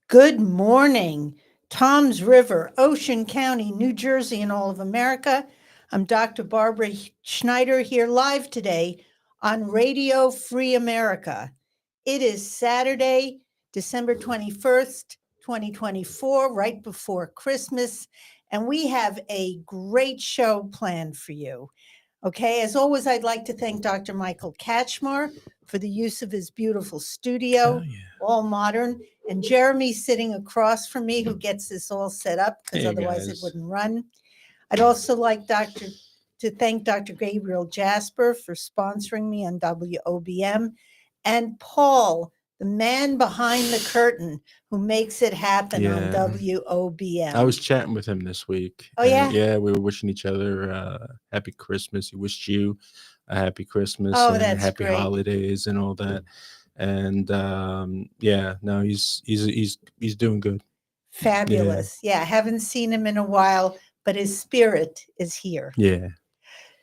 Good morning, Tom's River, Ocean County, New Jersey, and all of America. I'm Dr. Barbara Schneider here live today on Radio Free America. It is Saturday, December 21st, 2024, right before Christmas, and we have a great show planned for you. Okay, as always, I'd like to thank Dr. Michael Katchmar for the use of his beautiful studio, all modern, and Jeremy sitting across from me who gets this all set up because Hey, otherwise it guys. wouldn't run. I'd also like to thank Dr. Gabriel Jasper for sponsoring me on WOBM, and Paul, the man behind the curtain who makes it happen on Yeah. WOBM. I was chatting with him this week. Oh, and yeah? Yeah, we were wishing each other happy Christmas. He wished you a happy Christmas Oh, and that's happy great. holidays and all that. And yeah, no, he's doing good. Fabulous. Yeah, haven't seen him in a while, but his spirit is here. Yeah.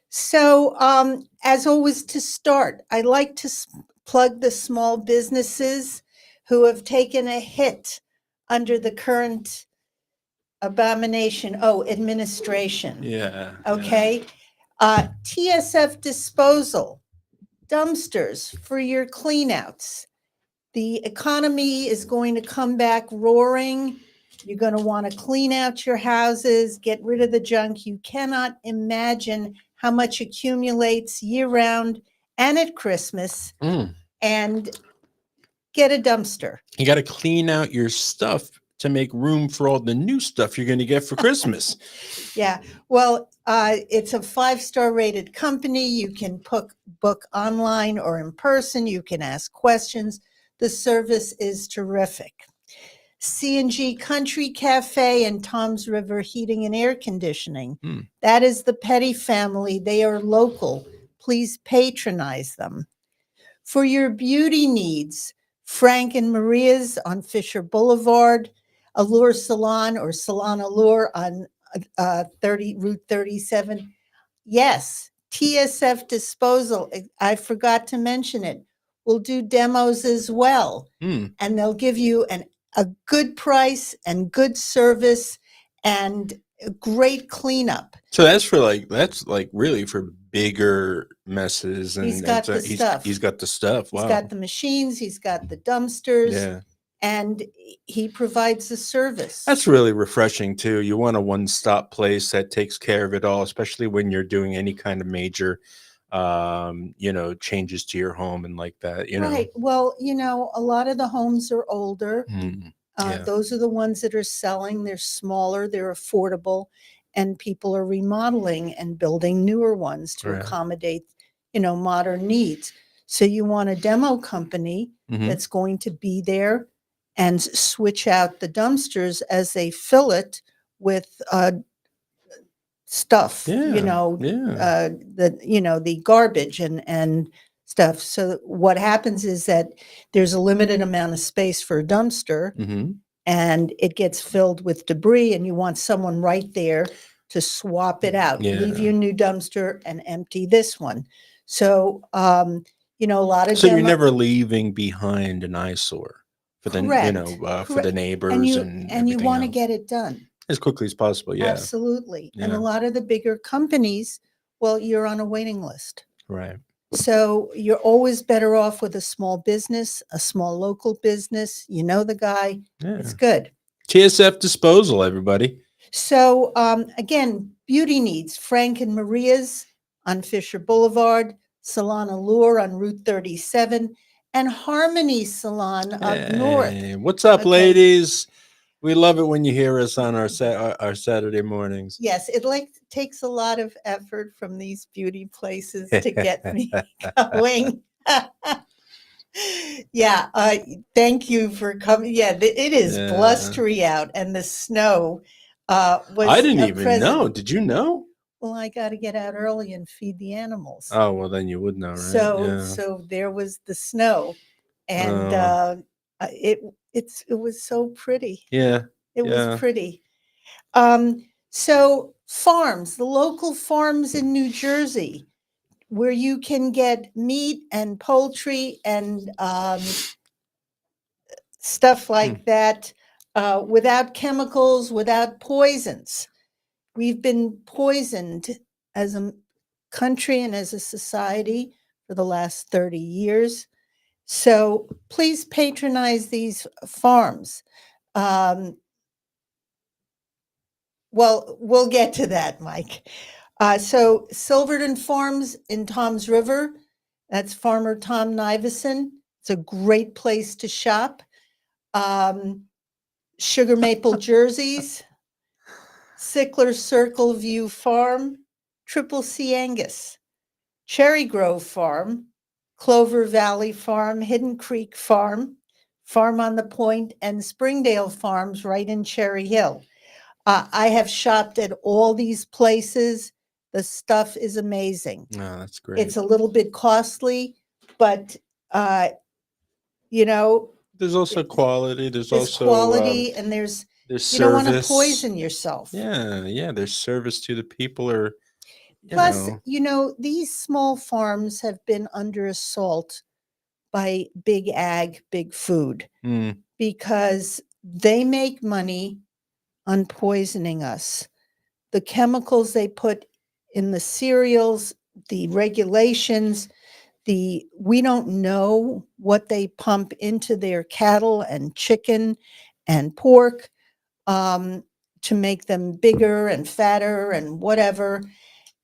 So, as always, to start, I like to plug the small businesses who have taken a hit under the current administration. Yeah. Okay. TSF disposal, dumpsters for your cleanouts. The economy is going to come back roaring. You're going to want to clean out your houses, get rid of the junk. You cannot imagine how much accumulates year round and at Christmas, and get a dumpster. You got to clean out your stuff to make room for all the new stuff you're going to get for Christmas. Yeah. Well, it's a 5-star rated company. You can book online or in person. You can ask questions. The service is terrific. C&G Country Cafe and Tom's River Heating and Air Conditioning. That is the Petty family. They are local. Please patronize them. For your beauty needs, Frank and Maria's on Fisher Boulevard, Allure Salon or Salon Allure on Route 37. Yes, TSF Disposal. I forgot to mention it. We'll do demos as well, and they'll give you a good price and good service and a great cleanup. So that's really for bigger messes, and He's got the stuff. He's got the stuff. Wow. He's got the machines. He's got the dumpsters. Yeah. And he provides the service. That's really refreshing too. You want a one-stop place that takes care of it all, especially when you're doing any kind of major changes to your home and like that, Right. Well, a lot of the homes are older. Yeah. Those are the ones that are selling. They're smaller, they're affordable, and people are remodeling and building newer ones to Right. accommodate, modern needs. So you want a demo company that's going to be there and switch out the dumpsters as they fill it with stuff, Yeah. the garbage and stuff. So what happens is that there's a limited amount of space for a dumpster, and it gets filled with debris, and you want someone right there to swap it out. Yeah. Leave your new dumpster and empty this one. So, a lot of So you're never leaving behind an eyesore for the for the neighbors and you want to get it done as quickly as possible. Yeah. Absolutely. And Yeah. a lot of the bigger companies, well, you're on a waiting list. Right. So you're always better off with a small business, a small local business. You know the guy. Yeah. It's good. TSF Disposal, everybody. So again, beauty needs, Frank and Maria's on Fisher Boulevard, Salon Allure on Route 37, and Harmony Salon up north. Hey, what's up, Okay. ladies? We love it when you hear us on our Saturday mornings. Yes, it takes a lot of effort from these beauty places to get me going. Yeah, thank you for coming. Yeah, it is blustery out, and the snow was. I didn't even know. Did you know? Well, I got to get out early and feed the animals. Oh, well, then you would know, right? So there was the snow, and it was so pretty. Yeah. It was pretty. So farms, the local farms in New Jersey, where you can get meat and poultry and stuff like that. without chemicals, without poisons. We've been poisoned as a country and as a society for the last 30 years. So please patronize these farms. Um, well, we'll get to that, Mike. So Silverton Farms in Tom's River, that's Farmer Tom Nivison. It's a great place to shop. Sugar Maple Jerseys, Sickler Circle View Farm, Triple C Angus, Cherry Grove Farm, Clover Valley Farm, Hidden Creek Farm, Farm on the Point, and Springdale Farms right in Cherry Hill. I have shopped at all these places. The stuff is amazing. Oh, that's great. It's a little bit costly, but you know, There's also quality. There's there's also quality, and there's there's you don't want to service. poison yourself. Yeah. There's service to the people, or Plus, these small farms have been under assault by big ag, big food, because they make money on poisoning us. The chemicals they put in the cereals, the regulations, we don't know what they pump into their cattle and chicken and pork to make them bigger and fatter and whatever.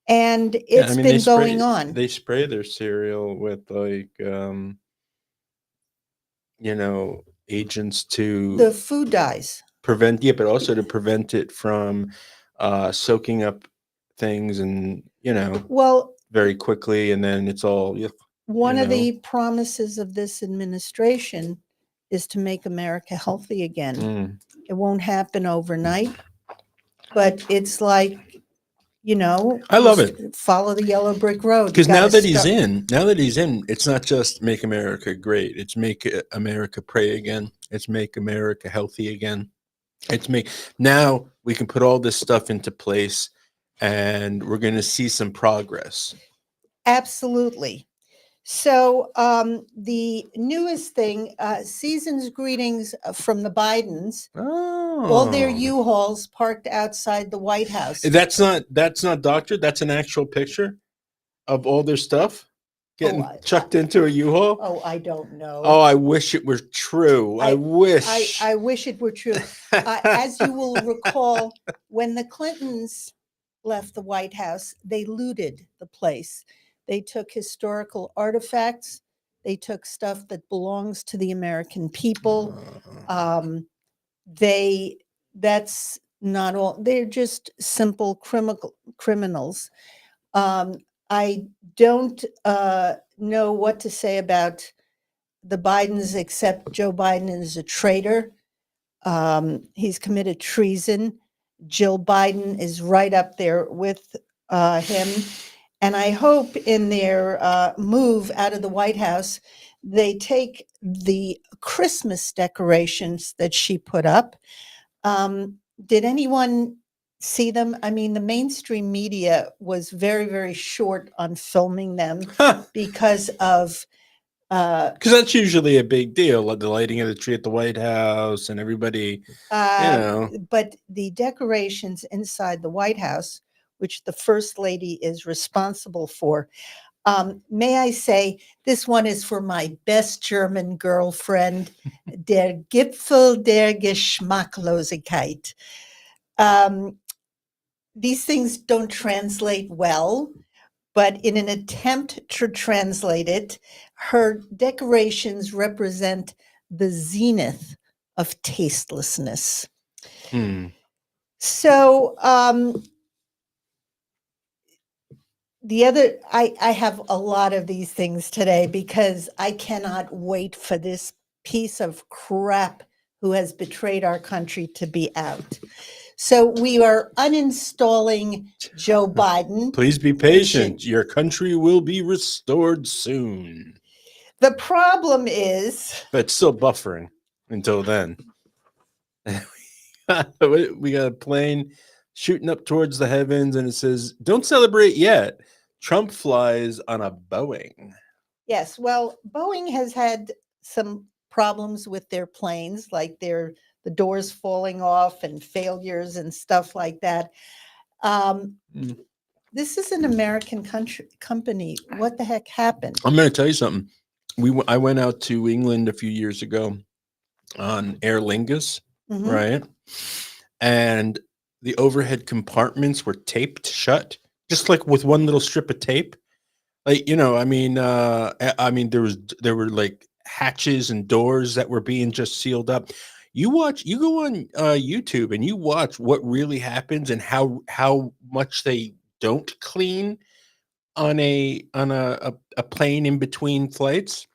And it's been going on. They spray their cereal with agents to The food dyes. prevent, but also to prevent it from soaking up things, and Well, very quickly, and then it's all one of the promises of this administration is to make America healthy again. It won't happen overnight, but it's like, I love it. Follow the yellow brick road. Because now that he's in, it's not just make America great. It's make America pray again. It's make America healthy again. Now we can put all this stuff into place, and we're going to see some progress. Absolutely. So the newest thing, season's greetings from the Bidens. All their U-Hauls parked outside the White House. That's not doctored. That's an actual picture of all their stuff getting chucked into a U-Haul. Oh, I don't know. Oh, I wish it were true. I wish. I wish it were true. As you will recall, when the Clintons left the White House, they looted the place. They took historical artifacts. They took stuff that belongs to the American people. That's not all. They're just simple criminals. I don't know what to say about the Bidens, except Joe Biden is a traitor. He's committed treason. Jill Biden is right up there with him. And I hope in their move out of the White House, they take the Christmas decorations that she put up. Did anyone see them? I mean, the mainstream media was very, very short on filming them because of... Because that's usually a big deal, the lighting of the tree at the White House and everybody, But the decorations inside the White House, which the First Lady is responsible for. May I say, this one is for my best German girlfriend, der Gipfel der Geschmacklosigkeit. These things don't translate well, but in an attempt to translate it, her decorations represent the zenith of tastelessness. So, I have a lot of these things today because I cannot wait for this piece of crap who has betrayed our country to be out. So we are uninstalling Joe Biden. Please be patient. Your country will be restored soon. The problem is... But it's still buffering until then. We got a plane shooting up towards the heavens, and it says, "Don't celebrate yet. Trump flies on a Boeing." Yes, well, Boeing has had some problems with their planes, like their the doors falling off and failures and stuff like that. Um, Mm. this is an American company. What the heck happened? I'm going to tell you something. I went out to England a few years ago on Aer Lingus, Mhm. right? And the overhead compartments were taped shut, just like with one little strip of tape. Like, I mean, there were like hatches and doors that were being just sealed up. You go on YouTube and you watch what really happens and how much they don't clean on a plane in between flights.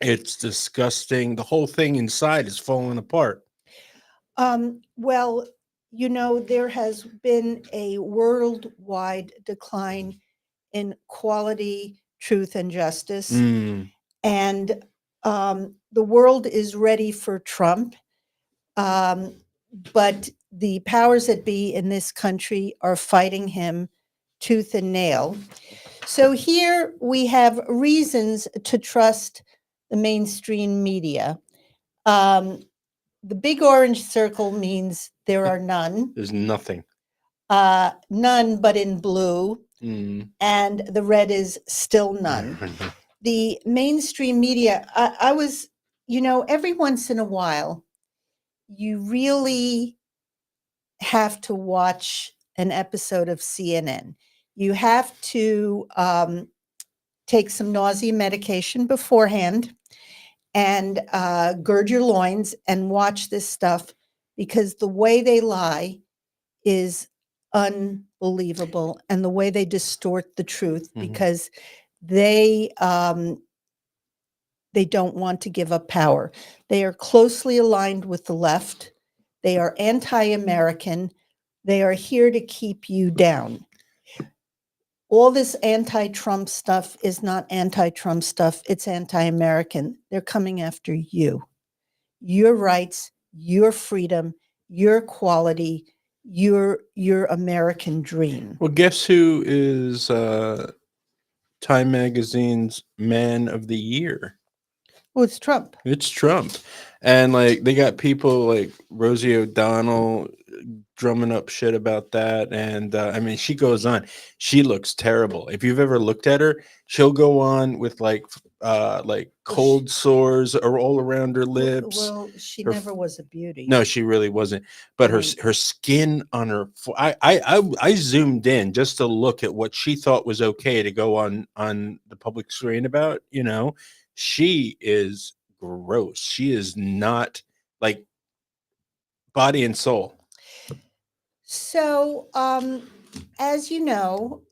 It's disgusting. The whole thing inside is falling apart. Well, there has been a worldwide decline in quality, truth, and justice. Mm. And the world is ready for Trump. But the powers that be in this country are fighting him tooth and nail. So here we have reasons to trust the mainstream media. The big orange circle means there are none. There's nothing. None but in blue. Mm. And the red is still none. The mainstream media, I was, every once in a while, you really have to watch an episode of CNN. You have to take some nausea medication beforehand and gird your loins and watch this stuff, because the way they lie is unbelievable, and the way they distort the truth, Mhm. because they don't want to give up power. They are closely aligned with the left. They are anti-American. They are here to keep you down. All this anti-Trump stuff is not anti-Trump stuff. It's anti-American. They're coming after you, your rights, your freedom, your equality, your American dream. Well, guess who is Time Magazine's Man of the Year? Well, it's Trump. It's Trump. And like they got people like Rosie O'Donnell drumming up shit about that. And I mean, she goes on. She looks terrible. If you've ever looked at her, she'll go on with like cold sores or all around her lips. Well, she Her never was a beauty. No, she really wasn't. But her Right. her skin on her I zoomed in just to look at what she thought was okay to go on the public screen about, She is gross. She is not like body and soul. So, as you know,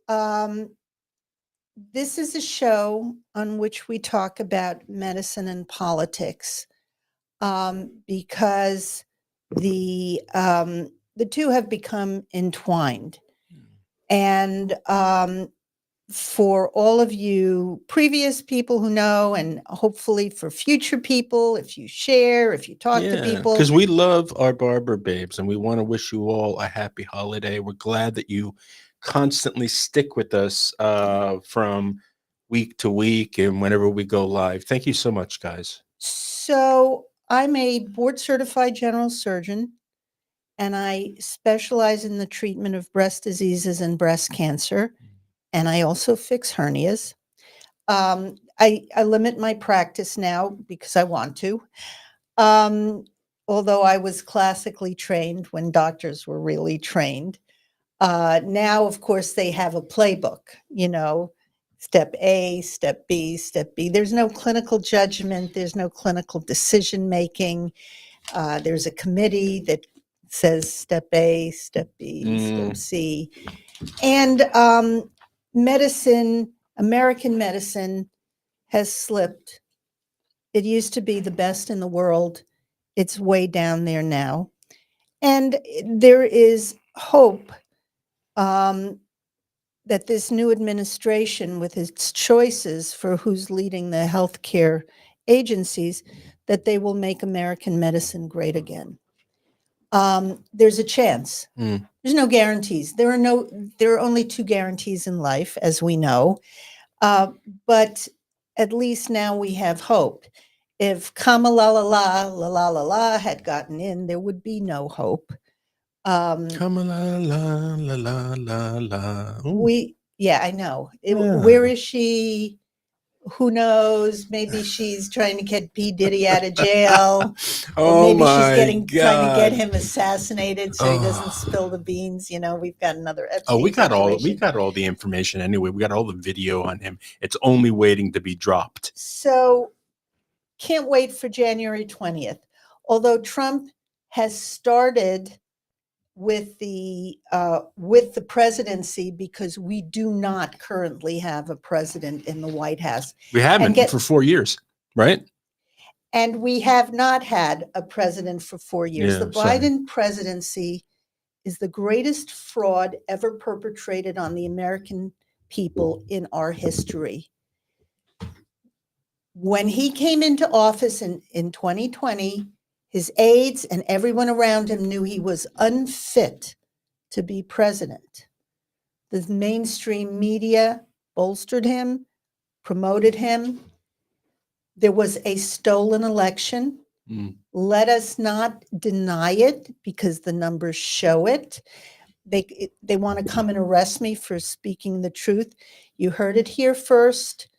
this is a show on which we talk about medicine and politics, because the two have become entwined. And for all of you previous people who know, and hopefully for future people, if you share, if you talk to people. Because we love our barber babes and we want to wish you all a happy holiday. We're glad that you constantly stick with us from week to week and whenever we go live. Thank you so much, guys. So I'm a board certified general surgeon, and I specialize in the treatment of breast diseases and breast cancer. And I also fix hernias. I limit my practice now because I want to. Although I was classically trained when doctors were really trained. Now, of course, they have a playbook, step A, step B, step B. There's no clinical judgment. There's no clinical decision making. There's a committee that says step A, step B, step C. And American medicine has slipped. It used to be the best in the world. It's way down there now. And there is hope that this new administration, with its choices for who's leading the healthcare agencies, that they will make American medicine great again. There's a chance. There's no guarantees. There are only two guarantees in life, as we know. But at least now we have hope. if Kamala la had gotten in, there would be no hope. Come la la la la la la. Ooh. Yeah, I know. Yeah. Where is she? Who knows? Maybe she's trying to get P. Diddy out of jail. Or Oh maybe she's my trying to get God. him assassinated so he doesn't Oh. spill the beans. We've got another Oh, we Epstein got situation. all the information anyway. We got all the video on him. It's only waiting to be dropped. So can't wait for January 20th. Although Trump has started with the presidency, because we do not currently have a president in the White House. We haven't for 4 years, right? And we have not had a president for 4 years. Yeah, The sorry. Biden presidency is the greatest fraud ever perpetrated on the American people in our history. When he came into office in 2020, his aides and everyone around him knew he was unfit to be president. The mainstream media bolstered him, promoted him. There was a stolen election. Let us not deny it, because the numbers show it. They want to come and arrest me for speaking the truth. You heard it here first.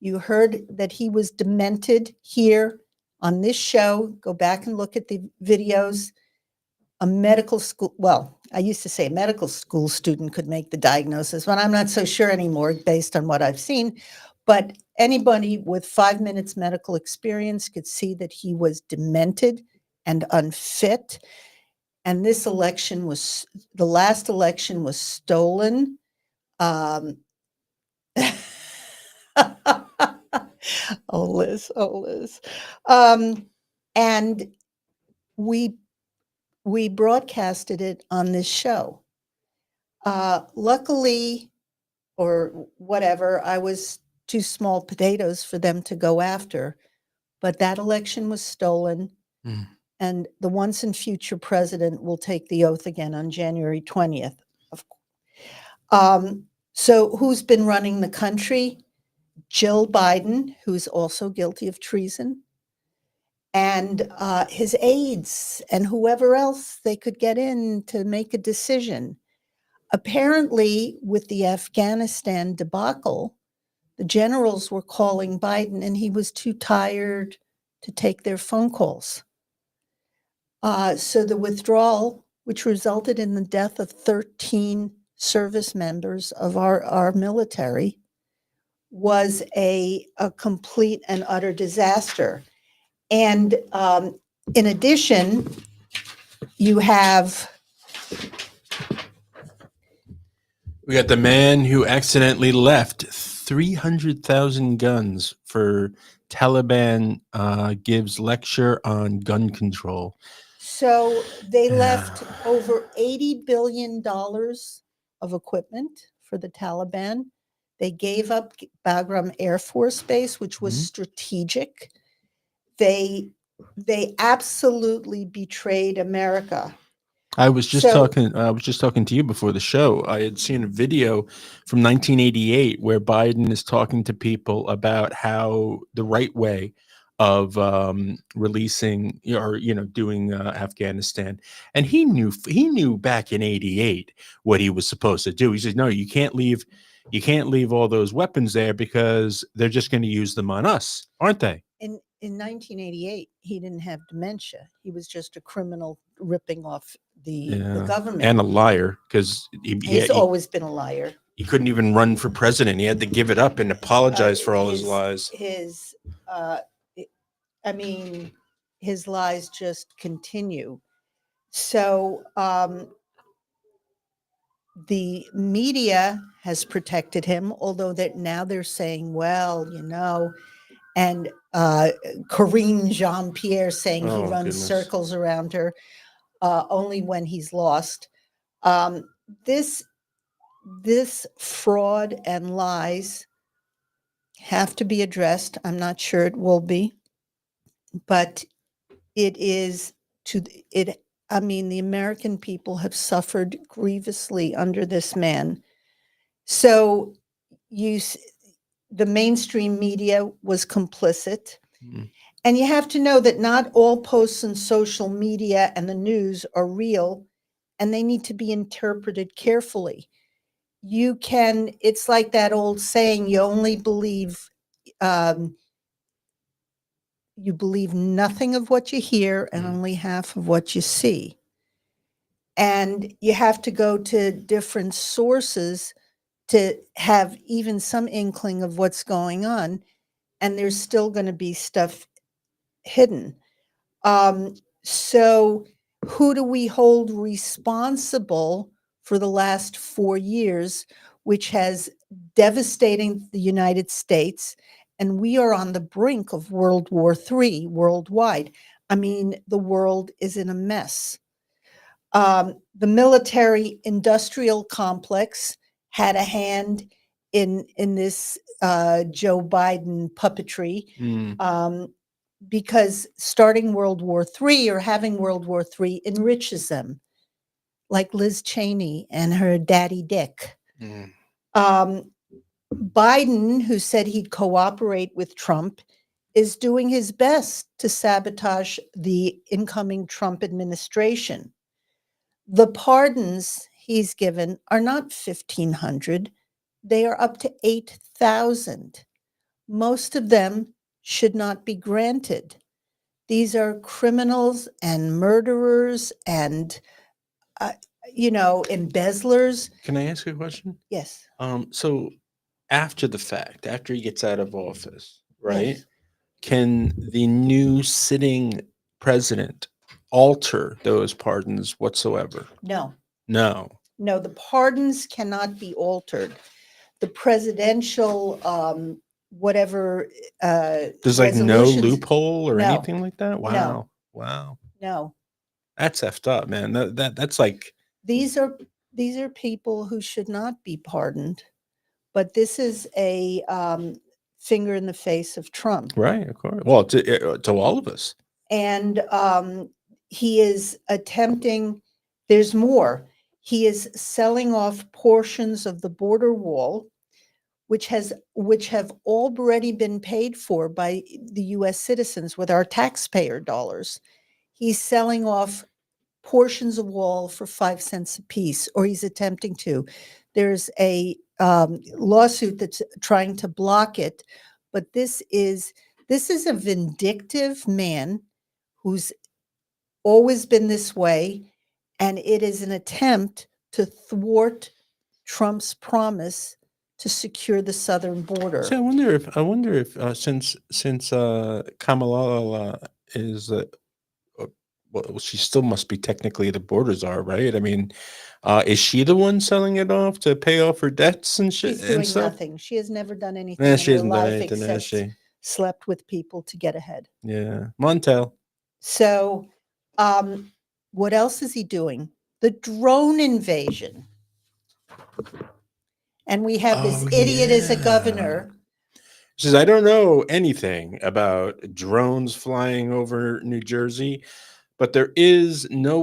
You heard that he was demented here on this show. Go back and look at the videos. A medical school, well, I used to say a medical school student could make the diagnosis, but I'm not so sure anymore based on what I've seen. But anybody with 5 minutes medical experience could see that he was demented and unfit. And this election was, the last election was stolen. Oh, Liz. And we broadcasted it on this show. Luckily, or whatever, I was too small potatoes for them to go after, but that election was stolen. And the once and future president will take the oath again on January 20th. So who's been running the country? Jill Biden, who's also guilty of treason, and his aides and whoever else they could get in to make a decision. Apparently, with the Afghanistan debacle, the generals were calling Biden and he was too tired to take their phone calls. So the withdrawal, which resulted in the death of 13 service members of our military, was a complete and utter disaster. And in addition, you have We got the man who accidentally left 300,000 guns for Taliban gives lecture on gun control. So they left over $80 billion of equipment for the Taliban. They gave up Bagram Air Force Base, which was strategic. They absolutely betrayed America. I was just talking to you before the show. I had seen a video from 1988 where Biden is talking to people about how the right way of releasing or doing Afghanistan, and he knew back in '88 what he was supposed to do. He said, "No, you can't leave all those weapons there because they're just going to use them on us, aren't they?" In 1988, he didn't have dementia. He was just a criminal ripping off the government. And a liar, because he's always been a liar. He couldn't even run for president. He had to give it up and apologize for all his lies. His lies just continue. So the media has protected him, although that now they're saying, well, and Corinne Jean-Pierre saying he runs circles around her only when he's lost. This fraud and lies have to be addressed. I'm not sure it will be, but it is the American people have suffered grievously under this man. So the mainstream media was complicit. And you have to know that not all posts on social media and the news are real, and they need to be interpreted carefully. It's like that old saying, um, you believe nothing of what you hear and only half of what you see. And you have to go to different sources to have even some inkling of what's going on. And there's still going to be stuff hidden. So who do we hold responsible for the last 4 years, which has devastating the United States? And we are on the brink of World War III worldwide. I mean, the world is in a mess. The military industrial complex had a hand in this Joe Biden puppetry. Because starting World War III or having World War III enriches them, like Liz Cheney and her daddy Dick. Biden, who said he'd cooperate with Trump, is doing his best to sabotage the incoming Trump administration. The pardons he's given are not 1,500, they are up to 8,000. Most of them should not be granted. These are criminals and murderers and, embezzlers. Can I ask you a question? Yes. So after the fact, after he gets out of office, right? Yes. Can the new sitting president alter those pardons whatsoever? No, No. the pardons cannot be altered. The presidential, whatever, There's like no resolutions- loophole or No. anything like that? Wow. Wow. No, That's effed up, man. That's like these are people who should not be pardoned. But this is a finger in the face of Trump. right, of course. Well, to all of us. And he is attempting, there's more. He is selling off portions of the border wall, which have already been paid for by the US citizens with our taxpayer dollars. He's selling off portions of wall for 5 cents a piece, or he's attempting to. There's a lawsuit that's trying to block it, but this is a vindictive man who's always been this way, and it is an attempt to thwart Trump's promise to secure the southern border. So I wonder if since Kamala is well, she still must be technically the border czar, right? I mean, is she the one selling it off to pay off her debts and shit She's and doing stuff? nothing. She has never done anything Nah, in she her hasn't done life anything, has except she? slept with people to get ahead. Yeah, Montel. So, what else is he doing? The drone invasion. And we have this Oh, idiot as a yeah. governor. She says, I don't know anything about drones flying over New Jersey, but there is no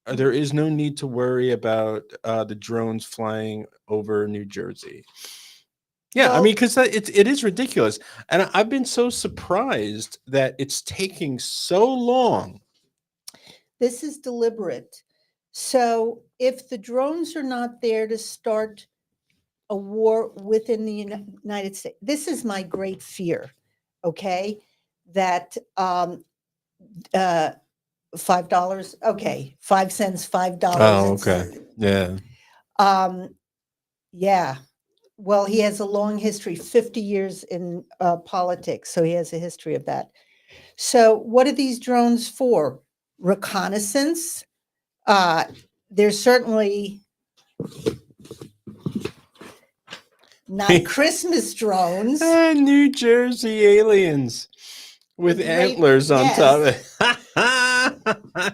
need to worry about the drones flying over New Jersey. Yeah, I Well- mean, because it is ridiculous. And I've been so surprised that it's taking so long. This is deliberate. So if the drones are not there to start a war within the United States, this is my great fear, okay? That $5, okay, 5 cents, $5. Oh, it's, okay. Yeah. Yeah. Well, he has a long history, 50 years in politics, so he has a history of that. So what are these drones for? Reconnaissance. They're certainly not Christmas drones. New Jersey aliens with With antlers on top of it.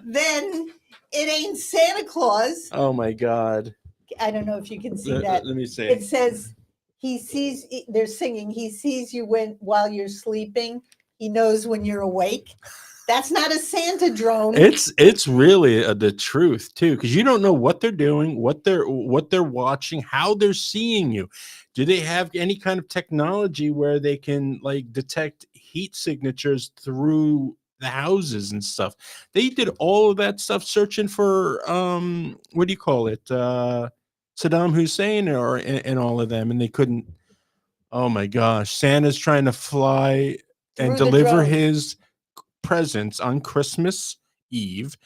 Then it ain't Santa Claus. Oh my God. I don't know if you can see that. Let me see. It says they're singing, he sees you while you're sleeping. He knows when you're awake. That's not a Santa drone. It's really the truth too, because you don't know what they're doing, what they're watching, how they're seeing you. Do they have any kind of technology where they can like detect heat signatures through the houses and stuff. They did all of that stuff searching for what do you call it? Saddam Hussein and all of them, and they couldn't. Oh my gosh, Santa's trying to fly and Through the deliver drone. his presents on Christmas Eve,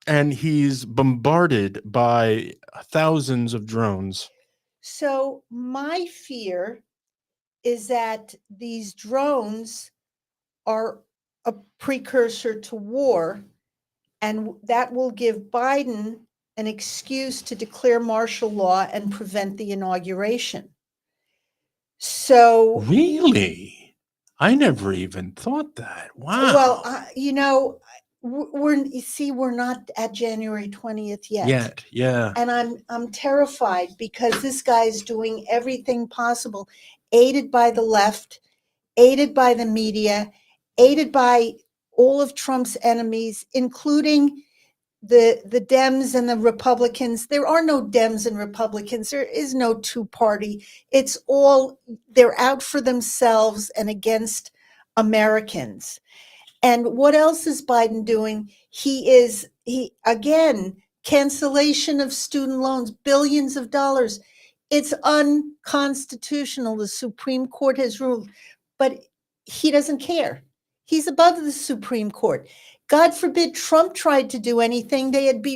and he's bombarded by thousands of drones. So my fear is that these drones are a precursor to war, and that will give Biden an excuse to declare martial law and prevent the inauguration. So, Really? I never even thought that. well, Wow. we're not at January 20th yet. Yet, yeah. And I'm terrified because this guy's doing everything possible, aided by the left, aided by the media, aided by all of Trump's enemies, including the Dems and the Republicans. There are no Dems and Republicans. There is no two-party. It's all, they're out for themselves and against Americans. And what else is Biden doing? He again, cancellation of student loans, billions of dollars. It's unconstitutional. The Supreme Court has ruled, but he doesn't care. He's above the Supreme Court. God forbid Trump tried to do anything,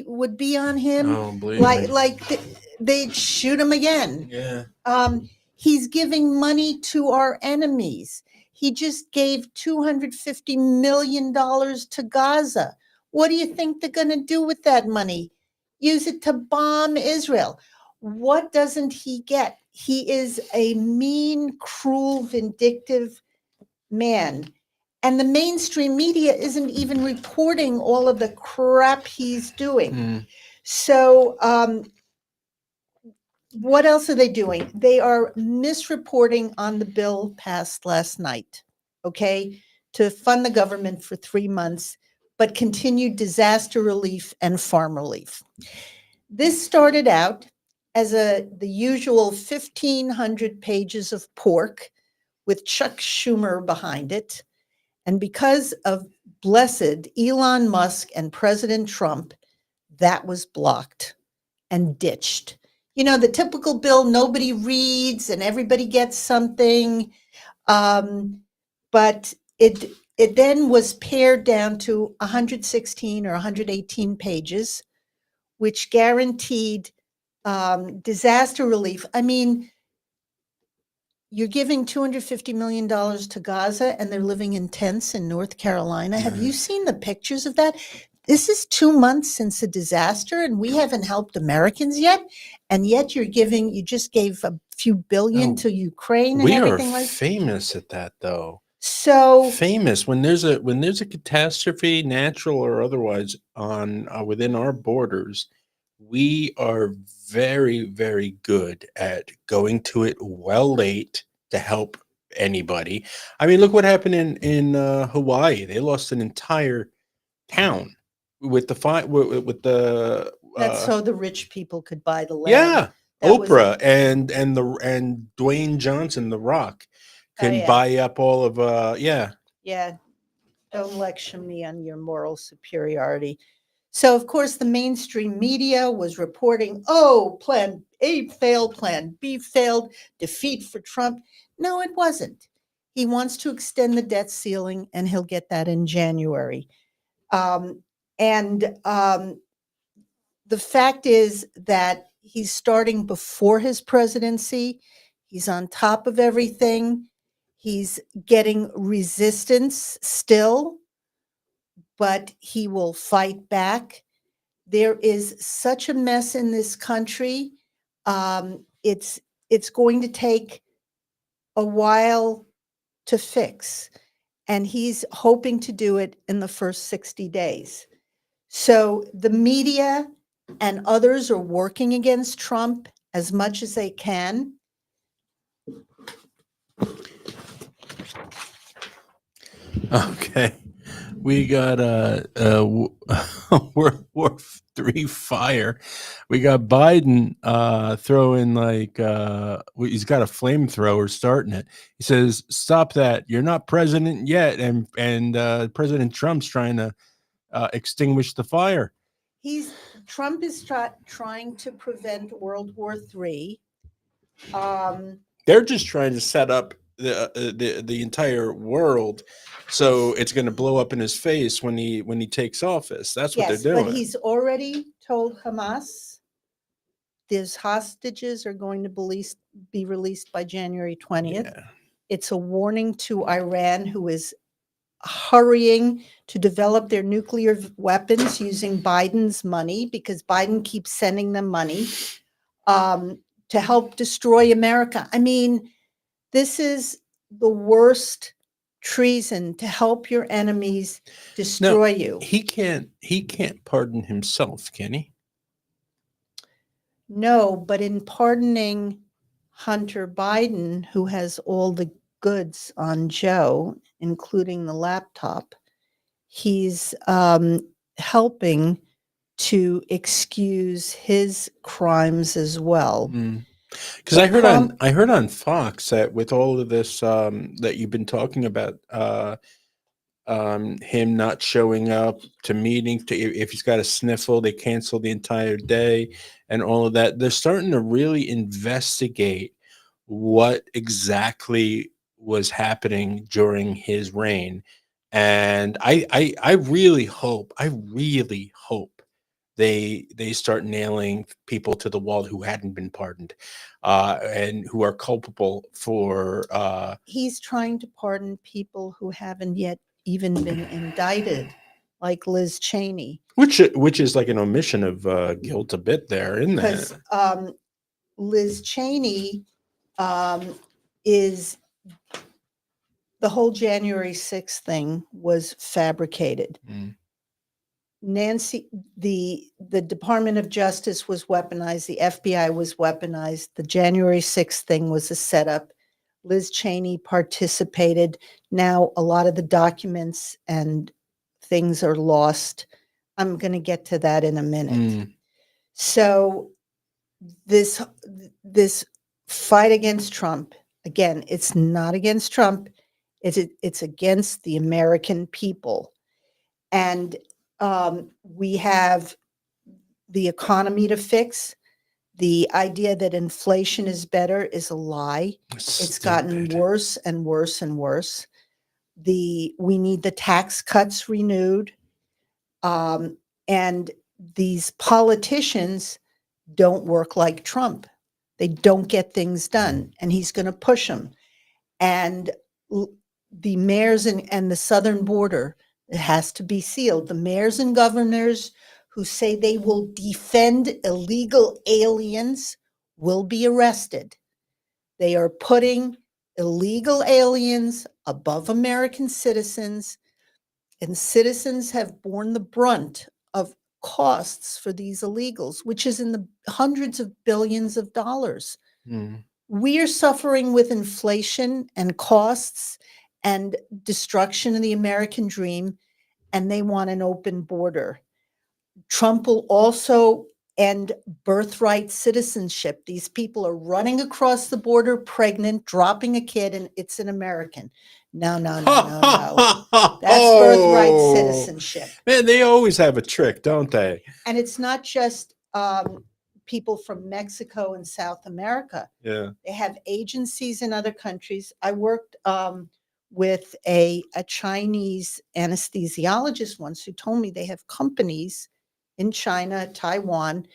would be on him. Oh, believe me. They'd shoot him again. Yeah. He's giving money to our enemies. He just gave $250 million to Gaza. What do you think they're going to do with that money? Use it to bomb Israel. What doesn't he get? He is a mean, cruel, vindictive man. And the mainstream media isn't even reporting all of the crap he's doing. Mm. So, what else are they doing? They are misreporting on the bill passed last night, okay, to fund the government for 3 months, but continued disaster relief and farm relief. This started out as the usual 1,500 pages of pork with Chuck Schumer behind it. And because of blessed Elon Musk and President Trump, that was blocked and ditched. You know, the typical bill nobody reads and everybody gets something. But it then was pared down to 116 or 118 pages, which guaranteed disaster relief. I mean, you're giving $250 million to Gaza and they're living in tents in North Carolina. Have you seen the pictures of that? This is 2 months since the disaster and we haven't helped Americans yet. And yet you just gave a few billion to Ukraine and We are everything like that. famous at that, though. So Famous when there's a catastrophe, natural or otherwise, on within our borders, we are very, very good at going to it well late to help anybody. I mean, look what happened in Hawaii. They lost an entire town with the that's so the rich people could buy the land. yeah, That was Oprah and Dwayne Johnson, The Rock, can yeah. buy up all of yeah. Yeah, don't lecture me on your moral superiority. So, of course, the mainstream media was reporting, oh, Plan A failed, Plan B failed, defeat for Trump. No, it wasn't. He wants to extend the debt ceiling, and he'll get that in January. The fact is that he's starting before his presidency. He's on top of everything. He's getting resistance still, but he will fight back. There is such a mess in this country. It's going to take a while to fix, and he's hoping to do it in the first 60 days. So the media and others are working against Trump as much as they can. Okay. We got World War III fire. We got Biden throwing he's got a flamethrower starting it. He says, "Stop that! You're not president yet." And President Trump's trying to extinguish the fire. Trump is trying to prevent World War III. They're just trying to set up the entire world, so it's going to blow up in his face when he takes office. That's what Yes, they're doing. but he's already told Hamas these hostages are going to be released by January 20th. Yeah. It's a warning to Iran, who is hurrying to develop their nuclear weapons using Biden's money, because Biden keeps sending them money to help destroy America. I mean, this is the worst treason, to help your enemies destroy you. He can't pardon himself, can he? No, but in pardoning Hunter Biden, who has all the goods on Joe, including the laptop, he's helping to excuse his crimes as well. Because I heard on Fox that with all of this that you've been talking about, him not showing up to meetings, if he's got a sniffle, they cancel the entire day, and all of that. They're starting to really investigate what exactly was happening during his reign, and I really hope they start nailing people to the wall who hadn't been pardoned, and who are culpable for. He's trying to pardon people who haven't yet even been indicted, like Liz Cheney. Which is like an omission of guilt a bit there, isn't Because that? Liz Cheney is the whole January 6th thing was fabricated. Nancy, the Department of Justice was weaponized, the FBI was weaponized, the January 6th thing was a setup. Liz Cheney participated. Now a lot of the documents and things are lost. I'm going to get to that in a minute. So this fight against Trump, again, it's not against Trump, it's against the American people. And we have the economy to fix. The idea that inflation is better is a lie. It's gotten worse and worse and worse. We need the tax cuts renewed. And these politicians don't work like Trump. They don't get things done, and he's going to push them. And the mayors and the southern border, it has to be sealed. The mayors and governors who say they will defend illegal aliens will be arrested. They are putting illegal aliens above American citizens, and citizens have borne the brunt of costs for these illegals, which is in the hundreds of billions of dollars. We are suffering with inflation and costs and destruction of the American dream, and they want an open border. Trump will also end birthright citizenship. These people are running across the border pregnant, dropping a kid, and it's an American. No. That's birthright citizenship. Man, they always have a trick, don't they? And it's not just people from Mexico and South America. Yeah. They have agencies in other countries. I worked with a Chinese anesthesiologist once who told me they have companies in China, Taiwan,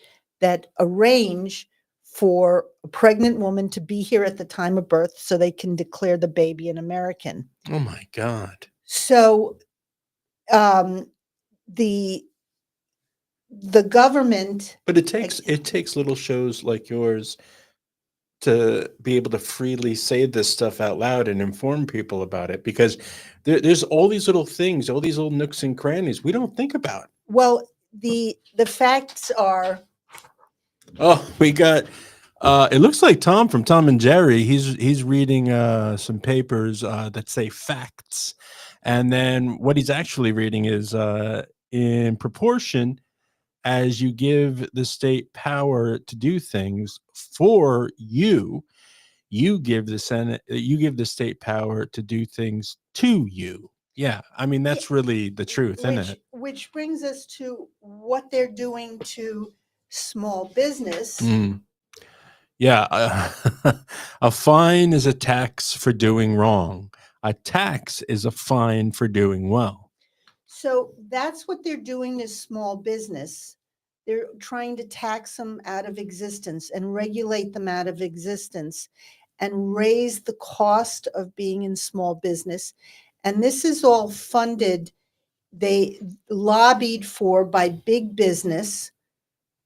that arrange for a pregnant woman to be here at the time of birth so they can declare the baby an American. Oh my God. So the government. But it takes little shows like yours to be able to freely say this stuff out loud and inform people about it, because there's all these little things, all these little nooks and crannies we don't think about. Well, the facts are. Oh, we got. It looks like Tom from Tom and Jerry. He's reading some papers that say facts, And then what he's actually reading is in proportion as you give the state power to do things for you, you give the Senate, you give the state power to do things to you. Yeah, I mean that's really the truth, isn't it? Which brings us to what they're doing to small business. Yeah, a fine is a tax for doing wrong. A tax is a fine for doing well. So that's what they're doing to small business. They're trying to tax them out of existence and regulate them out of existence and raise the cost of being in small business. And this is all funded, they lobbied for by big business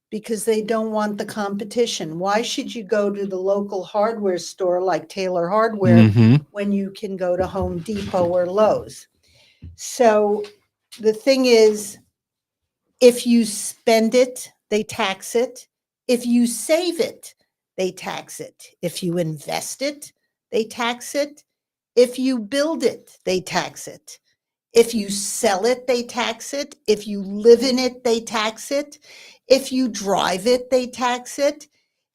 because they don't want the competition. Why should you go to the local hardware store like Taylor Hardware when you can go to Home Depot or Lowe's? So the thing is, if you spend it, they tax it. If you save it, they tax it. If you invest it, they tax it. If you build it, they tax it. If you sell it, they tax it. If you live in it, they tax it. If you drive it, they tax it.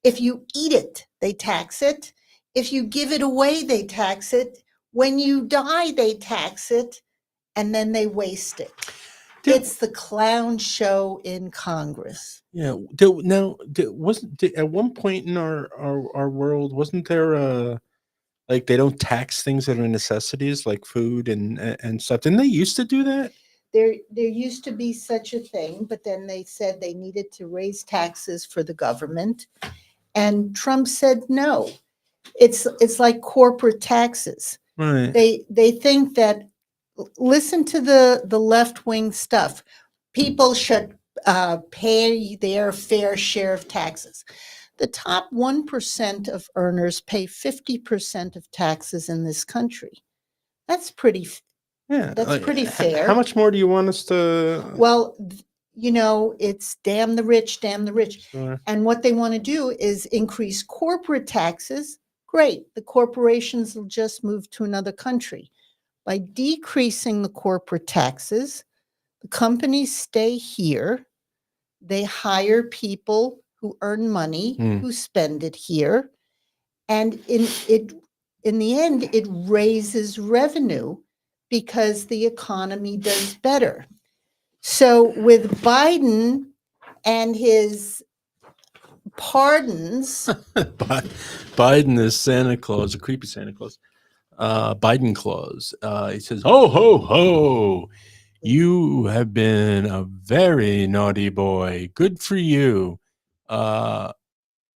If you eat it, they tax it. If you give it away, they tax it. When you die, they tax it. And then they waste it. It's the clown show in Congress. Yeah. Wasn't at one point in our world, wasn't there a like they don't tax things that are necessities like food and stuff? Didn't they used to do that? There used to be such a thing, but then they said they needed to raise taxes for the government. And Trump said no. It's like corporate taxes. Right. They think that, listen to the left-wing stuff. People should pay their fair share of taxes. The top 1% of earners pay 50% of taxes in this country. That's pretty fair. How much more do you want us to? Well, it's damn the rich, damn the rich. Sure. And what they want to do is increase corporate taxes. Great. The corporations will just move to another country. By decreasing the corporate taxes, the companies stay here. They hire people who earn money, who spend it here. And in the end, it raises revenue because the economy does better. So with Biden and his pardons, Biden is Santa Claus, a creepy Santa Claus. Biden Claus. He says, "Ho ho ho! You have been a very naughty boy. Good for you.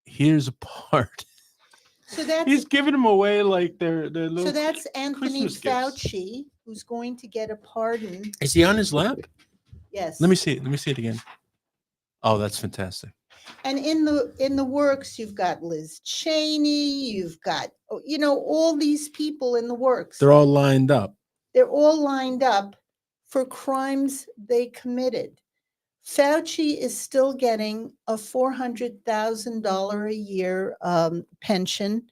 Here's a part." So he's giving them away like they're little. So that's Anthony Christmas Fauci, gifts. who's going to get a pardon. Is he on his lap? Yes. Let me see it. Let me see it again. Oh, that's fantastic. And in the works, you've got Liz Cheney, you've got all these people in the works. They're all lined up. They're all lined up for crimes they committed. Fauci is still getting a $400,000 a year pension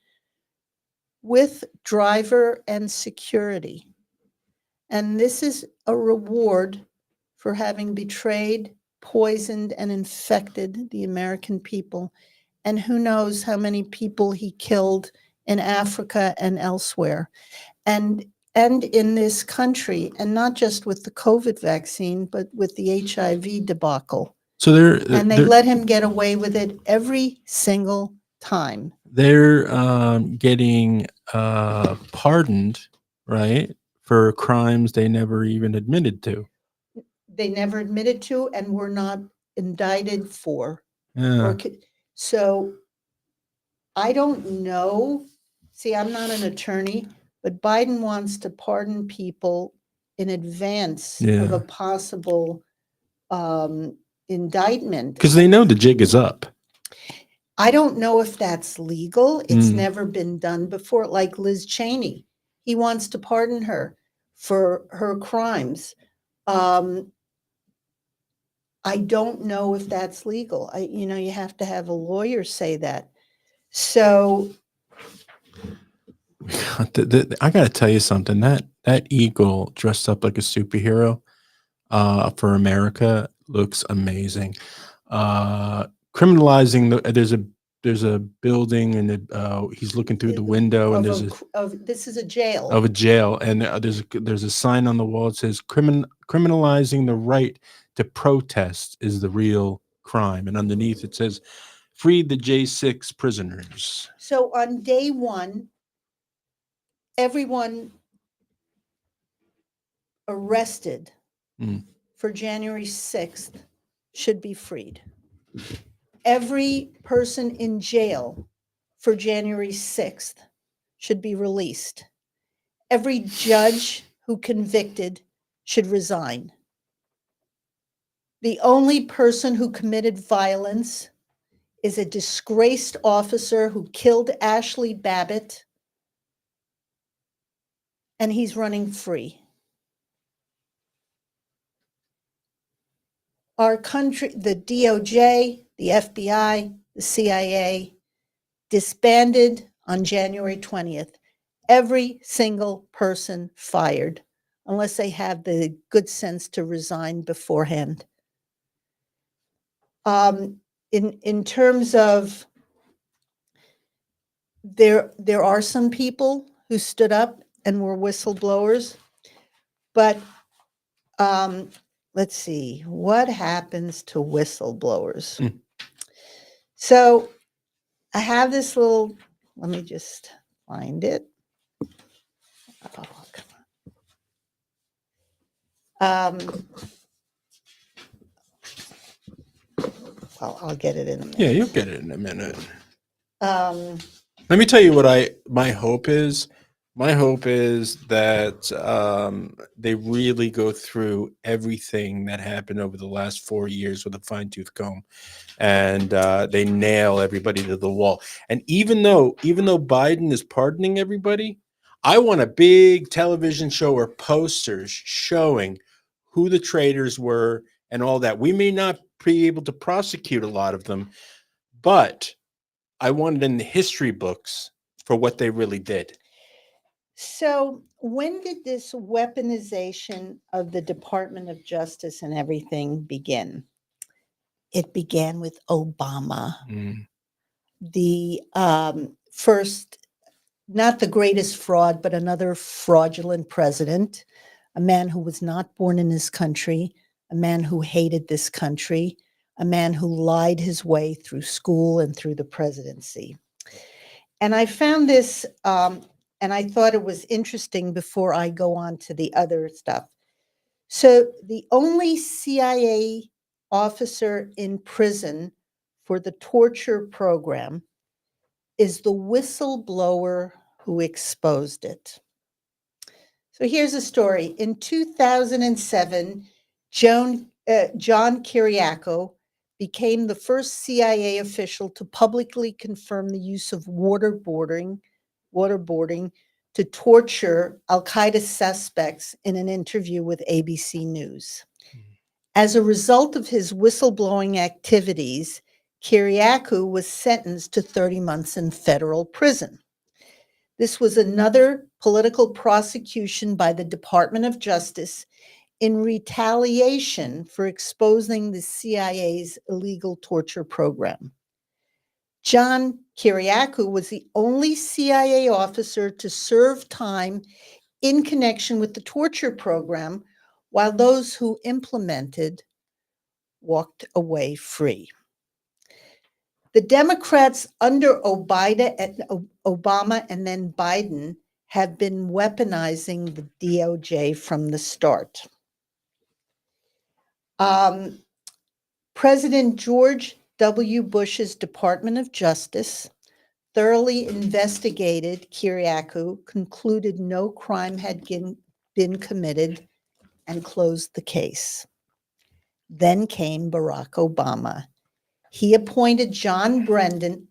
with driver and security. And this is a reward for having betrayed, poisoned, and infected the American people. And who knows how many people he killed in Africa and elsewhere. And in this country, and not just with the COVID vaccine, but with the HIV debacle. So they let him get away with it every single time. They're getting pardoned, right, for crimes they never even admitted to. They never admitted to and were not indicted for. Yeah. So I don't know. See, I'm not an attorney, but Biden wants to pardon people in advance of a possible indictment. Because they know the jig is up. I don't know if that's legal. It's never been done before, like Liz Cheney. He wants to pardon her for her crimes. I don't know if that's legal. You have to have a lawyer say that. So I got to tell you something. That eagle dressed up like a superhero for America looks amazing. Criminalizing there's a building and he's looking through the window and This is a jail. of a jail and there's a sign on the wall that says criminalizing the right to protest is the real crime, and underneath it says free the J6 prisoners. So on day one, everyone arrested Mm. for January 6th should be freed. Every person in jail for January 6th should be released. Every judge who convicted should resign. The only person who committed violence is a disgraced officer who killed Ashley Babbitt, and he's running free. Our country, the DOJ, the FBI, the CIA, disbanded on January 20th. Every single person fired, unless they have the good sense to resign beforehand. In terms of, there are some people who stood up and were whistleblowers, but let's see, what happens to whistleblowers? Mm. So I have this little, let me just find it. Oh, come on. Well, I'll get it in a minute. Yeah, you'll get it in a minute. Um, Let me tell you what my hope is. My hope is that they really go through everything that happened over the last 4 years with a fine-tooth comb, and they nail everybody to the wall. And even though Biden is pardoning everybody, I want a big television show or posters showing who the traitors were and all that. We may not be able to prosecute a lot of them, but I want it in the history books for what they really did. So when did this weaponization of the Department of Justice and everything begin? It began with Obama. Mm. The first, not the greatest fraud, but another fraudulent president, a man who was not born in this country, a man who hated this country, a man who lied his way through school and through the presidency. And I found this, and I thought it was interesting before I go on to the other stuff. So the only CIA officer in prison for the torture program is the whistleblower who exposed it. So here's a story. In 2007, John Kiriakou became the first CIA official to publicly confirm the use of waterboarding to torture al-Qaeda suspects in an interview with ABC News. As a result of his whistleblowing activities, Kiriakou was sentenced to 30 months in federal prison. This was another political prosecution by the Department of Justice in retaliation for exposing the CIA's illegal torture program. John Kiriakou was the only CIA officer to serve time in connection with the torture program, while those who implemented walked away free. The Democrats under Obama and then Biden have been weaponizing the DOJ from the start. President George W. Bush's Department of Justice thoroughly investigated Kiriakou, concluded no crime had been committed, and closed the case. Then came Barack Obama. He appointed John Brennan,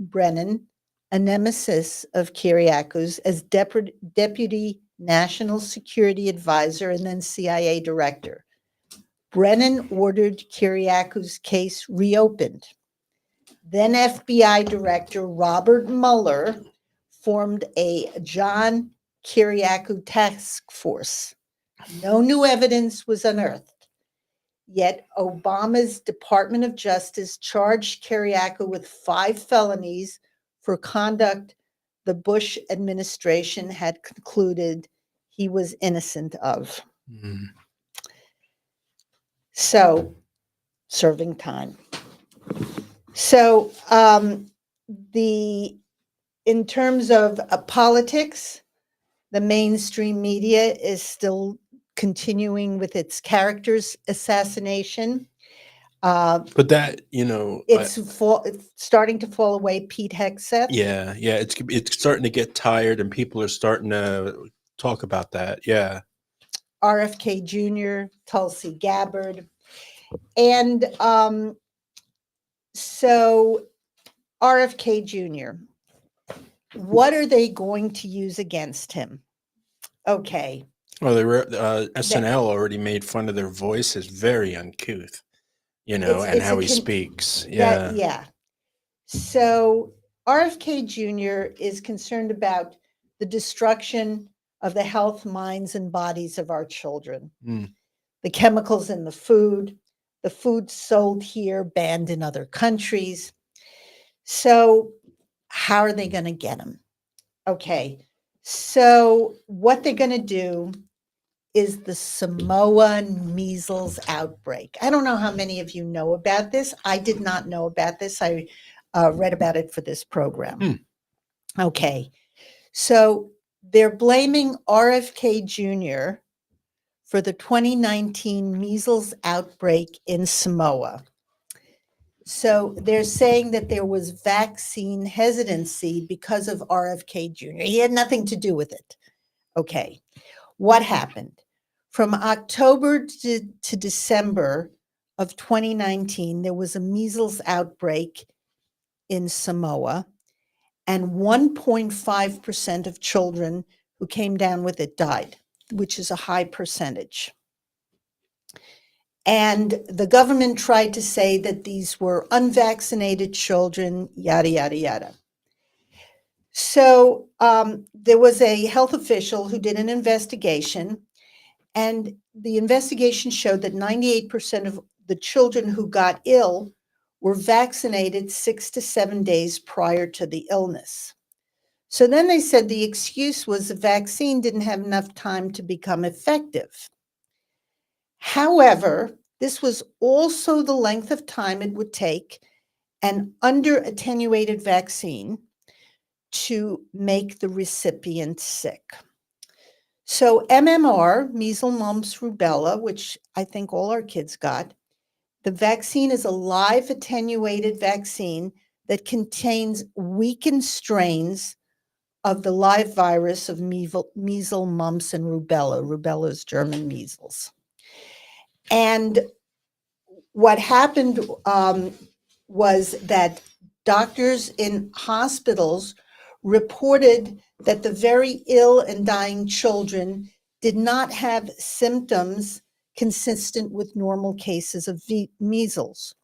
a nemesis of Kiriakou's, as Deputy National Security Advisor and then CIA Director. Brennan ordered Kiriakou's case reopened. Then FBI Director Robert Mueller formed a John Kiriakou task force. No new evidence was unearthed. Yet Obama's Department of Justice charged Kiriakou with 5 felonies for conduct the Bush administration had concluded he was innocent of. Mm. So, serving time. So, in terms of politics, the mainstream media is still continuing with its characters assassination. But that, It's starting to fall away. Pete Hegseth. yeah, it's starting to get tired, and people are starting to talk about that. Yeah. RFK Jr., Tulsi Gabbard. And so RFK Jr., what are they going to use against him? Okay. Well, SNL already made fun of their voice as very uncouth, and It's how he speaks. Yeah. Yeah. So RFK Jr. is concerned about the destruction of the health, minds, and bodies of our children. Mm. The chemicals in the food sold here, banned in other countries. So how are they going to get them? Okay. So what they're going to do is the Samoan measles outbreak. I don't know how many of you know about this. I did not know about this. I read about it for this program. Okay. So they're blaming RFK Jr. for the 2019 measles outbreak in Samoa. So they're saying that there was vaccine hesitancy because of RFK Jr. He had nothing to do with it. Okay. What happened? From October to December of 2019, there was a measles outbreak in Samoa, and 1.5% of children who came down with it died, which is a high percentage. And the government tried to say that these were unvaccinated children, yada, yada, yada. So there was a health official who did an investigation, and the investigation showed that 98% of the children who got ill were vaccinated 6 to 7 days prior to the illness. So then they said the excuse was the vaccine didn't have enough time to become effective. However, this was also the length of time it would take an under-attenuated vaccine to make the recipient sick. So MMR, measles, mumps, rubella, which I think all our kids got, the vaccine is a live attenuated vaccine that contains weakened strains of the live virus of measles, mumps, and rubella. Rubella is German measles. And what happened was that doctors in hospitals reported that the very ill and dying children did not have symptoms consistent with normal cases of measles.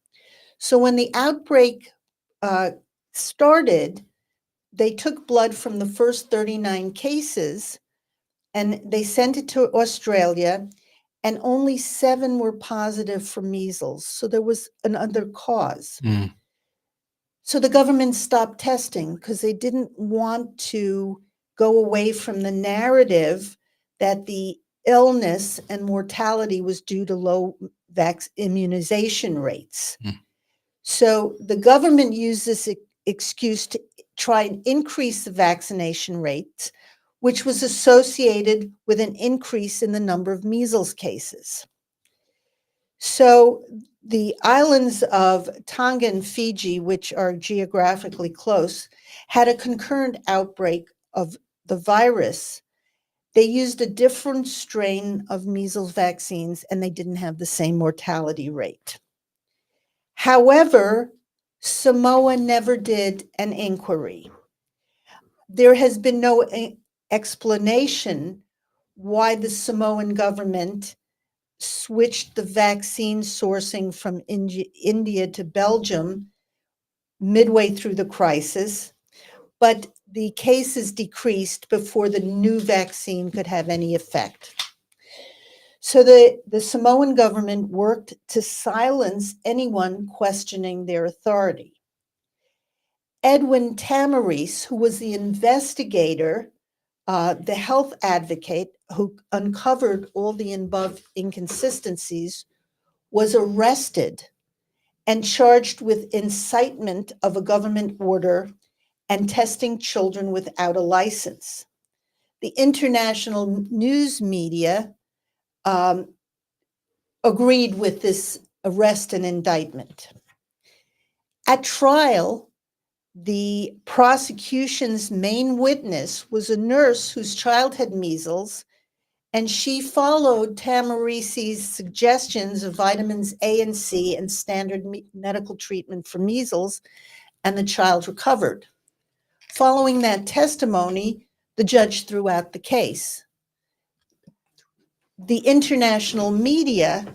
So when the outbreak started, they took blood from the first 39 cases and they sent it to Australia, and only 7 were positive for measles. So there was another cause. Mm. So the government stopped testing because they didn't want to go away from the narrative that the illness and mortality was due to low immunization rates. Mm. So the government used this excuse to try and increase the vaccination rates, which was associated with an increase in the number of measles cases. So the islands of Tonga and Fiji, which are geographically close, had a concurrent outbreak of the virus. They used a different strain of measles vaccines, and they didn't have the same mortality rate. However, Samoa never did an inquiry. There has been no explanation why the Samoan government switched the vaccine sourcing from India to Belgium midway through the crisis, but the cases decreased before the new vaccine could have any effect. So the Samoan government worked to silence anyone questioning their authority. Edwin Tamaris, who was the investigator, the health advocate who uncovered all the above inconsistencies, was arrested and charged with incitement of a government order and testing children without a license. The international news media agreed with this arrest and indictment. At trial, the prosecution's main witness was a nurse whose child had measles, and she followed Tamarisi's suggestions of vitamins A and C and standard medical treatment for measles, and the child recovered. Following that testimony, the judge threw out the case. The international media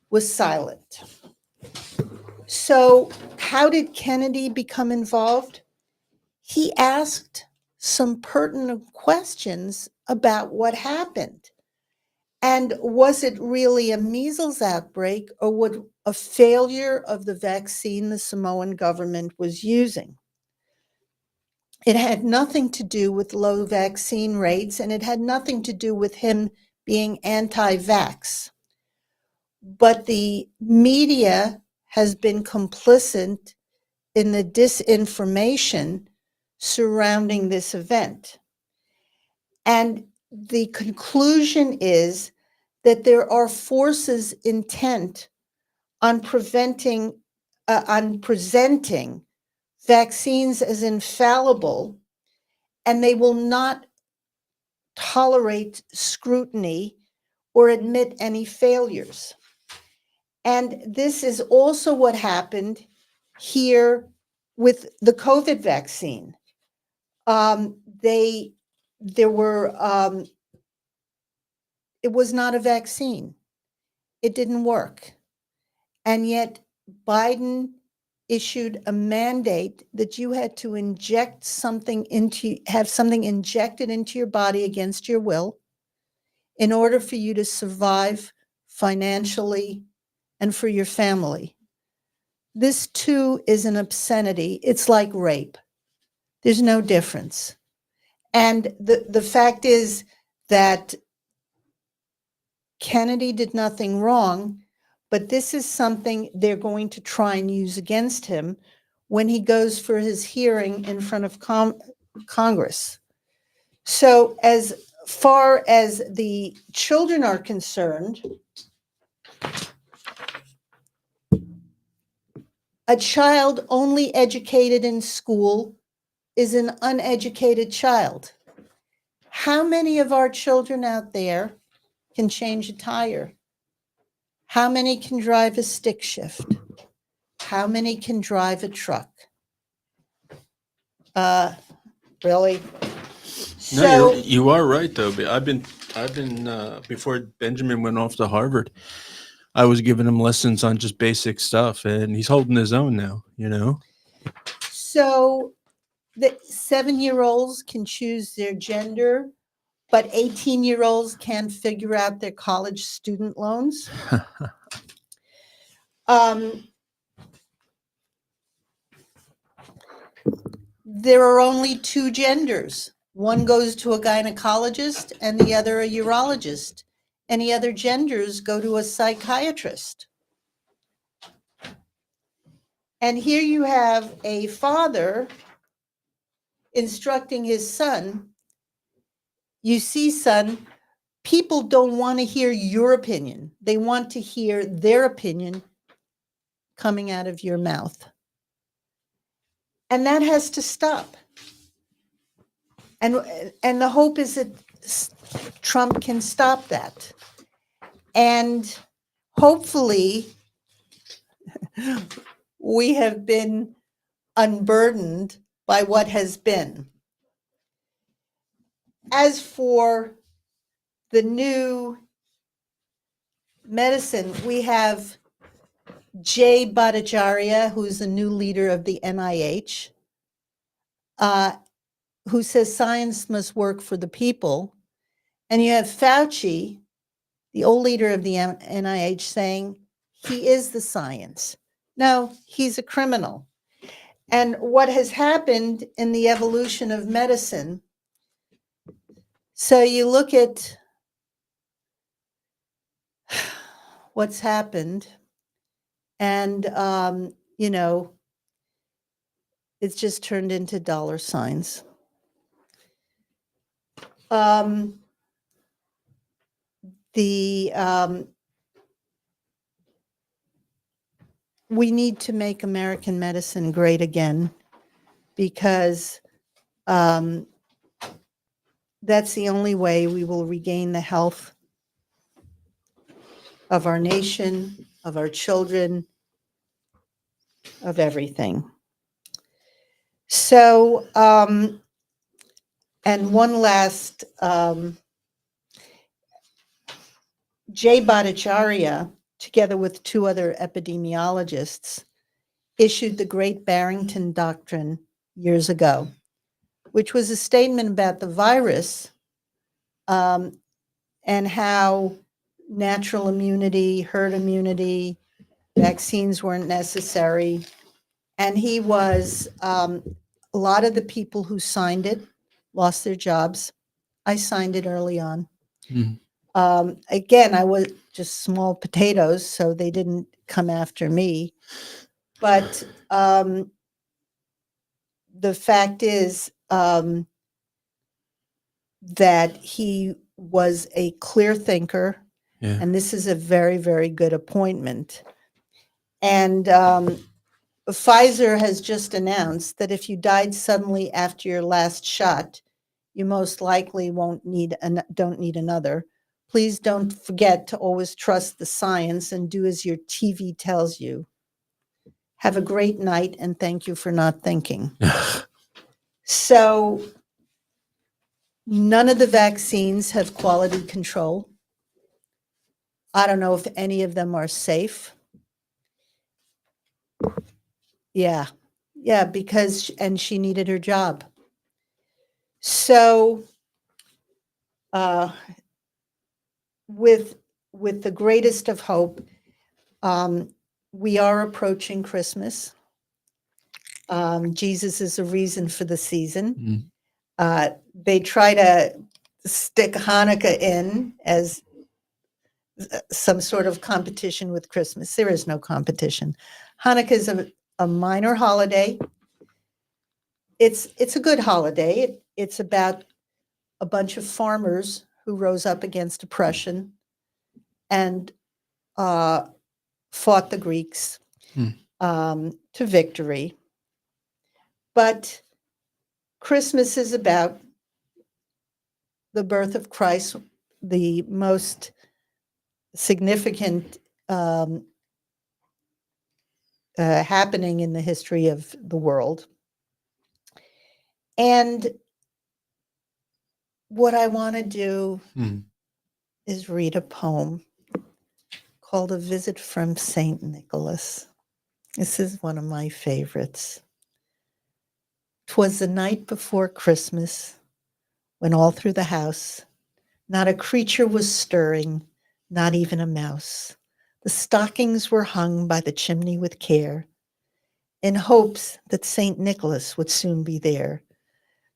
was silent. So, how did Kennedy become involved? He asked some pertinent questions about what happened. And was it really a measles outbreak, or was a failure of the vaccine the Samoan government was using? It had nothing to do with low vaccine rates, and it had nothing to do with him being anti-vax. But the media has been complicit in the disinformation surrounding this event. And the conclusion is that there are forces intent on presenting vaccines as infallible, and they will not tolerate scrutiny or admit any failures. And this is also what happened here with the COVID vaccine. It was not a vaccine. It didn't work. And yet Biden issued a mandate that you had to have something injected into your body against your will in order for you to survive financially and for your family. This too is an obscenity. It's like rape. There's no difference. And the fact is that Kennedy did nothing wrong, but this is something they're going to try and use against him when he goes for his hearing in front of Congress. So as far as the children are concerned, a child only educated in school is an uneducated child. How many of our children out there can change a tire? How many can drive a stick shift? How many can drive a truck? Really? No, you are right though. But I've been before Benjamin went off to Harvard, I was giving him lessons on just basic stuff, and he's holding his own now. So the 7-year-olds can choose their gender, but 18-year-olds can't figure out their college student loans. There are only 2 genders. One goes to a gynecologist and the other a urologist. Any other genders go to a psychiatrist. And here you have a father instructing his son, you see, son, people don't want to hear your opinion. They want to hear their opinion coming out of your mouth. And that has to stop. And the hope is that Trump can stop that. And hopefully we have been unburdened by what has been. As for the new medicine, we have Jay Bhattacharya, who's the new leader of the NIH. who says science must work for the people, and you have Fauci, the old leader of the NIH, saying he is the science. No, he's a criminal. And what has happened in the evolution of medicine, so you look at what's happened, and, it's just turned into dollar signs. The We need to make American medicine great again, because that's the only way we will regain the health of our nation, of our children, of everything. So, and one last, Jay Bhattacharya, together with two other epidemiologists, issued the Great Barrington Doctrine years ago, which was a statement about the virus, and how natural immunity, herd immunity, vaccines weren't necessary. And he was, a lot of the people who signed it lost their jobs. I signed it early on. Mhm. Again, I was just small potatoes, so they didn't come after me. But the fact is that he was a clear thinker, Yeah. and this is a very, very good appointment. And Pfizer has just announced that if you died suddenly after your last shot, you most likely don't need another. Please don't forget to always trust the science and do as your TV tells you. Have a great night, and thank you for not thinking. So none of the vaccines have quality control. I don't know if any of them are safe. Yeah. Yeah, because and she needed her job. So with the greatest of hope, we are approaching Christmas. Jesus is a reason for the season. Mm. They try to stick Hanukkah in as some sort of competition with Christmas. There is no competition. Hanukkah is a minor holiday. It's a good holiday. It's about a bunch of farmers who rose up against oppression and fought the Greeks to victory. But Christmas is about the birth of Christ, the most significant happening in the history of the world. And what I want to do is read a poem called A Visit from St. Nicholas. This is one of my favorites. 'Twas the night before Christmas, when all through the house not a creature was stirring, not even a mouse. The stockings were hung by the chimney with care, in hopes that St. Nicholas would soon be there.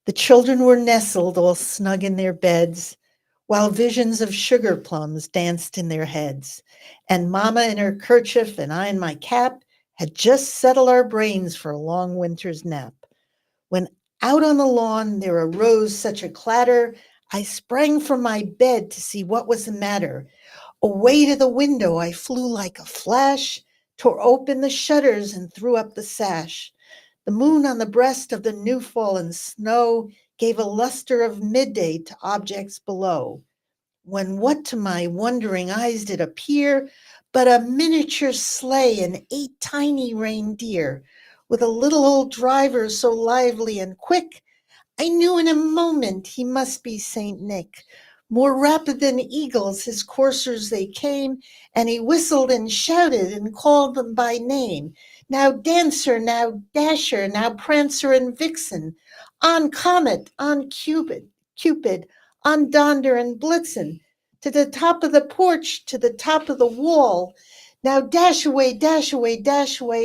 The children were nestled all snug in their beds, while visions of sugar plums danced in their heads. And Mama in her kerchief and I in my cap had just settled our brains for a long winter's nap. When out on the lawn there arose such a clatter, I sprang from my bed to see what was the matter. Away to the window I flew like a flash, tore open the shutters and threw up the sash. The moon on the breast of the new fallen snow gave a luster of midday to objects below. When what to my wondering eyes did appear but a miniature sleigh and 8 tiny reindeer, with a little old driver so lively and quick, I knew in a moment he must be Saint Nick. More rapid than eagles his coursers they came, and he whistled and shouted and called them by name. Now Dancer, now Dasher, now Prancer and Vixen, on Comet, on Cupid, on Donder and Blitzen, to the top of the porch, to the top of the wall. Now dash away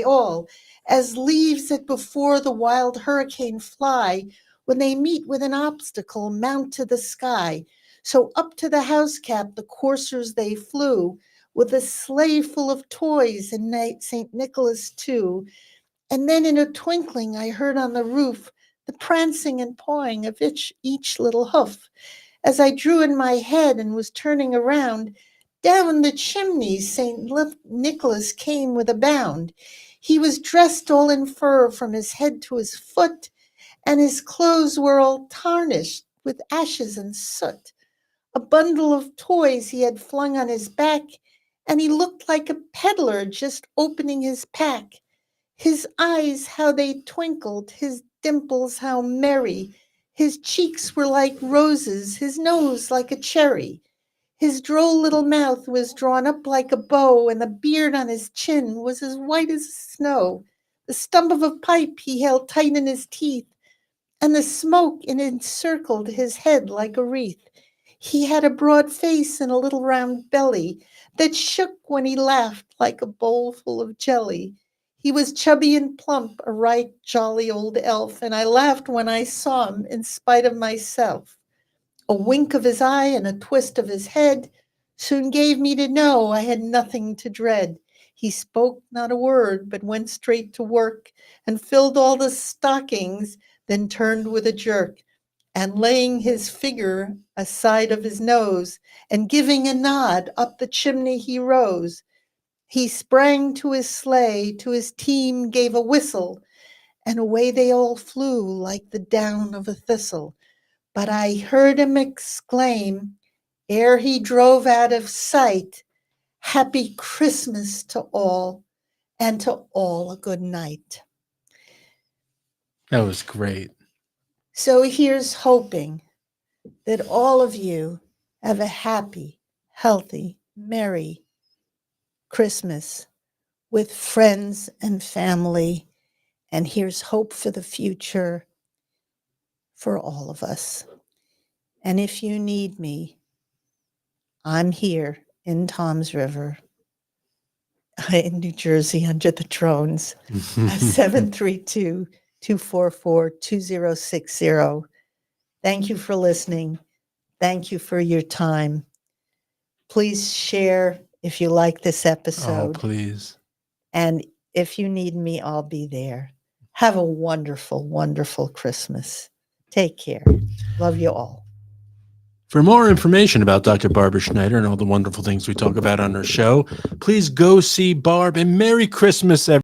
all, as leaves that before the wild hurricane fly, when they meet with an obstacle, mount to the sky. So up to the house cap the coursers they flew, with a sleigh full of toys and St. Nicholas too. And then in a twinkling I heard on the roof the prancing and pawing of each little hoof. As I drew in my head and was turning around, down the chimney St. Nicholas came with a bound. He was dressed all in fur from his head to his foot, and his clothes were all tarnished with ashes and soot. A bundle of toys he had flung on his back, and he looked like a peddler just opening his pack. His eyes, how they twinkled, his dimples, how merry. His cheeks were like roses, his nose like a cherry. His droll little mouth was drawn up like a bow, and the beard on his chin was as white as snow. The stump of a pipe he held tight in his teeth, and the smoke encircled his head like a wreath. He had a broad face and a little round belly that shook when he laughed like a bowl full of jelly. He was chubby and plump, a right jolly old elf, and I laughed when I saw him in spite of myself. A wink of his eye and a twist of his head soon gave me to know I had nothing to dread. He spoke not a word, but went straight to work and filled all the stockings, then turned with a jerk, and laying his finger aside of his nose, and giving a nod, up the chimney he rose. He sprang to his sleigh, to his team gave a whistle, and away they all flew like the down of a thistle. But I heard him exclaim, ere he drove out of sight, "Happy Christmas to all, and to all a good night." That was great. So here's hoping that all of you have a happy, healthy, merry Christmas with friends and family. And here's hope for the future for all of us. And if you need me, I'm here in Toms River in New Jersey under the drones at 732-244-2060. Thank you for listening. Thank you for your time. Please share if you like this Oh, episode. please. And if you need me, I'll be there. Have a wonderful, wonderful Christmas. Take care. Love you all. For more information about Dr. Barbara Schneider and all the wonderful things we talk about on her show, please go see Barb, and Merry Christmas, everyone.